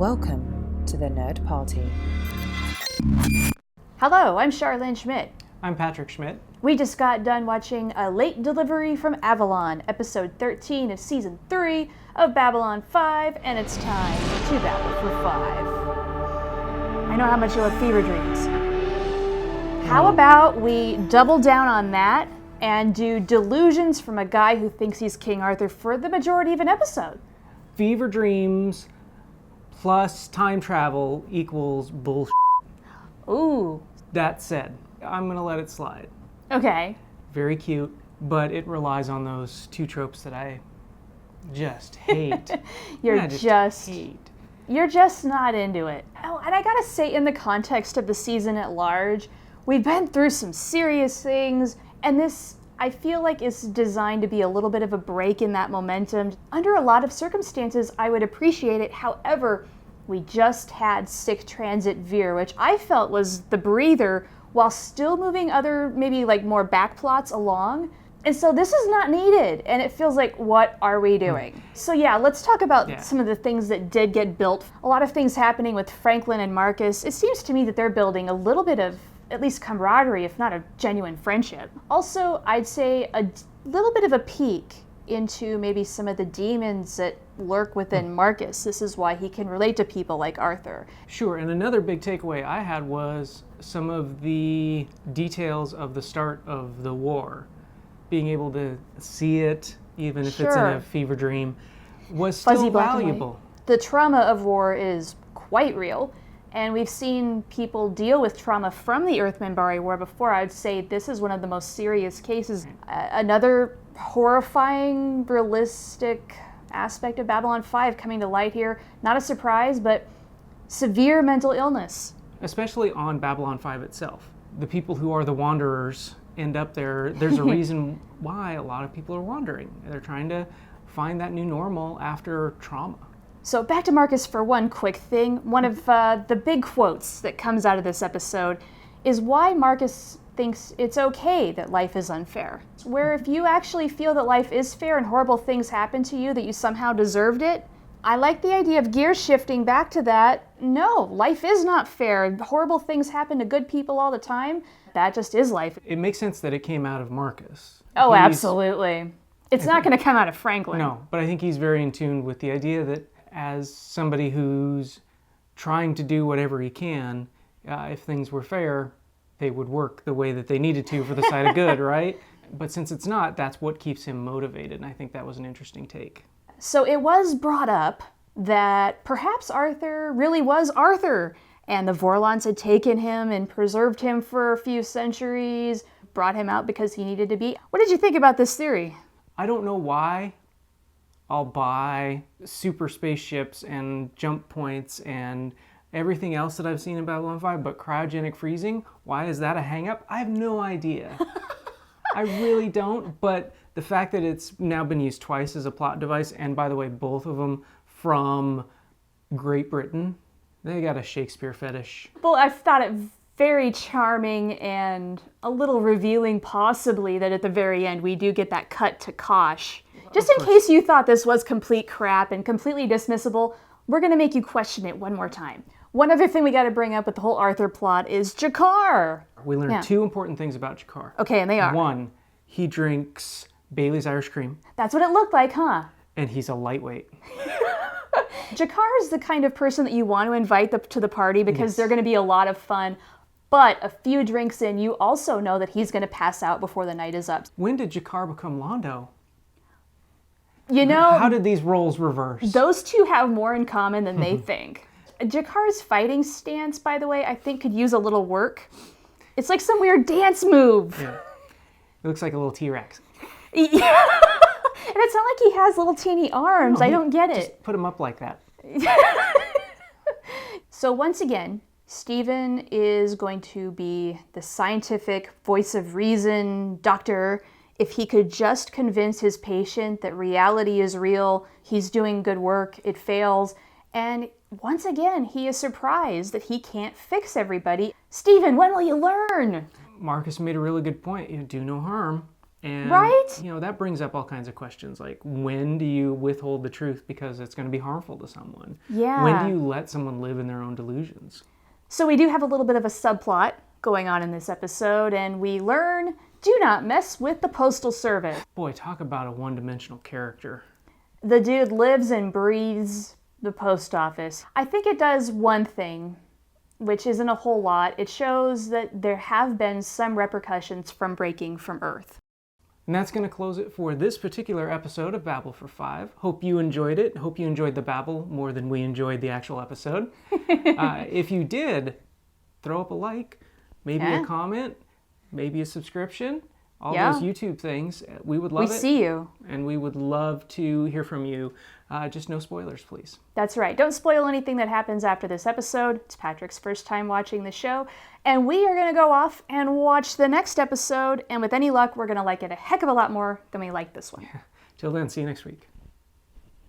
Welcome to the Nerd Party. Hello, I'm Charlene Schmidt. I'm Patrick Schmidt. We just got done watching A Late Delivery from Avalon, episode 13 of season 3 of Babylon 5, and it's time to babble for 5. I know how much you love fever dreams. How about we double down on that and do delusions from a guy who thinks he's King Arthur for the majority of an episode? Fever dreams plus time travel equals bullshit. Ooh. That said, I'm going to let it slide. Okay. Very cute, but it relies on those two tropes that I just hate. You're just not into it. Oh, and I gotta say, in the context of the season at large, we've been through some serious things, and this, I feel like, is designed to be a little bit of a break in that momentum. Under a lot of circumstances, I would appreciate it. However, we just had Sick Transit Veer, which I felt was the breather while still moving other, maybe like more back plots along. And so this is not needed, and it feels like, what are we doing? So yeah, let's talk about some of the things that did get built. A lot of things happening with Franklin and Marcus. It seems to me that they're building a little bit of at least camaraderie, if not a genuine friendship. Also, I'd say a little bit of a peek into maybe some of the demons that lurk within Marcus. This is why he can relate to people like Arthur. Sure, and another big takeaway I had was some of the details of the start of the war. Being able to see it, even if it's in a fever dream, was still valuable. The trauma of war is quite real, and we've seen people deal with trauma from the Earth-Minbari War before. I'd say this is one of the most serious cases. Another horrifying, realistic aspect of Babylon 5 coming to light here. Not a surprise, but severe mental illness. Especially on Babylon 5 itself. The people who are the wanderers end up there. There's a reason why a lot of people are wandering. They're trying to find that new normal after trauma. So back to Marcus for one quick thing. One of the big quotes that comes out of this episode is why Marcus thinks it's okay that life is unfair. Where if you actually feel that life is fair and horrible things happen to you, that you somehow deserved it, I like the idea of gear shifting back to that. No, life is not fair. Horrible things happen to good people all the time. That just is life. It makes sense that it came out of Marcus. Oh, absolutely. It's not going to come out of Franklin. No, but I think he's very in tune with the idea that as somebody who's trying to do whatever he can, if things were fair, they would work the way that they needed to for the side of good, right? But since it's not, that's what keeps him motivated, and I think that was an interesting take. So it was brought up that perhaps Arthur really was Arthur, and the Vorlons had taken him and preserved him for a few centuries, brought him out because he needed to be. What did you think about this theory? I don't know why I'll buy super spaceships and jump points and everything else that I've seen in Babylon 5, but cryogenic freezing, why is that a hang-up? I have no idea. I really don't, but the fact that it's now been used twice as a plot device, and by the way, both of them from Great Britain, they got a Shakespeare fetish. Well, I thought it very charming and a little revealing, possibly, that at the very end we do get that cut to Kosh. Just in case you thought this was complete crap and completely dismissible, we're going to make you question it one more time. One other thing we got to bring up with the whole Arthur plot is Jakar. We learned two important things about Jakar. Okay, and they are. One, he drinks Bailey's Irish Cream. That's what it looked like, huh? And he's a lightweight. Jakar is the kind of person that you want to invite to the party because they're going to be a lot of fun. But a few drinks in, you also know that he's going to pass out before the night is up. When did Jakar become Londo? You know, how did these roles reverse? Those two have more in common than they think. Jakar's fighting stance, by the way, I think could use a little work. It's like some weird dance move. Yeah. It looks like a little T-Rex. Yeah. And it's not like he has little teeny arms. No, I don't get it. Just put him up like that. So once again, Stephen is going to be the scientific voice of reason doctor. If he could just convince his patient that reality is real, he's doing good work, it fails. And once again, he is surprised that he can't fix everybody. Stephen, when will you learn? Marcus made a really good point. You do no harm. And, Right? that brings up all kinds of questions, like when do you withhold the truth because it's going to be harmful to someone? Yeah. When do you let someone live in their own delusions? So we do have a little bit of a subplot going on in this episode, and we learn, do not mess with the Postal Service. Boy, talk about a one-dimensional character. The dude lives and breathes the post office. I think it does one thing, which isn't a whole lot. It shows that there have been some repercussions from breaking from Earth. And that's going to close it for this particular episode of Babble for 5. Hope you enjoyed it. Hope you enjoyed the babble more than we enjoyed the actual episode. If you did, throw up a like, maybe a comment, maybe a subscription, all those YouTube things. We would love it. We see you. And we would love to hear from you. Just no spoilers, please. That's right. Don't spoil anything that happens after this episode. It's Patrick's first time watching the show. And we are going to go off and watch the next episode. And with any luck, we're going to like it a heck of a lot more than we liked this one. Till then, see you next week.